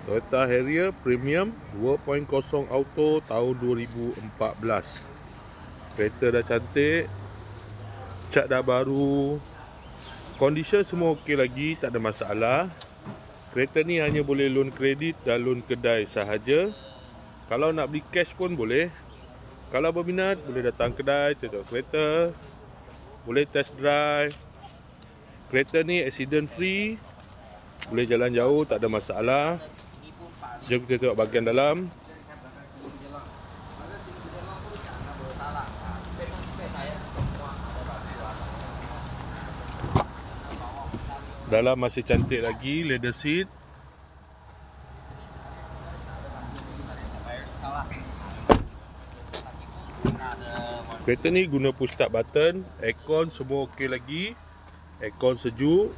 Toyota Harrier Premium 2.0 Auto tahun 2014. Kereta dah cantik, cat dah baru, condition semua okey lagi, tak ada masalah. Kereta ni hanya boleh loan kredit dan loan kedai sahaja. Kalau nak beli cash pun boleh. Kalau berminat boleh datang kedai, tengok kereta, boleh test drive. Kereta ni accident free, boleh jalan jauh, tak ada masalah. Jom kita tengok bahagian dalam. Dalam masih cantik lagi, leather seat. Kereta ni guna push start button, aircon semua okey lagi. Aircon sejuk.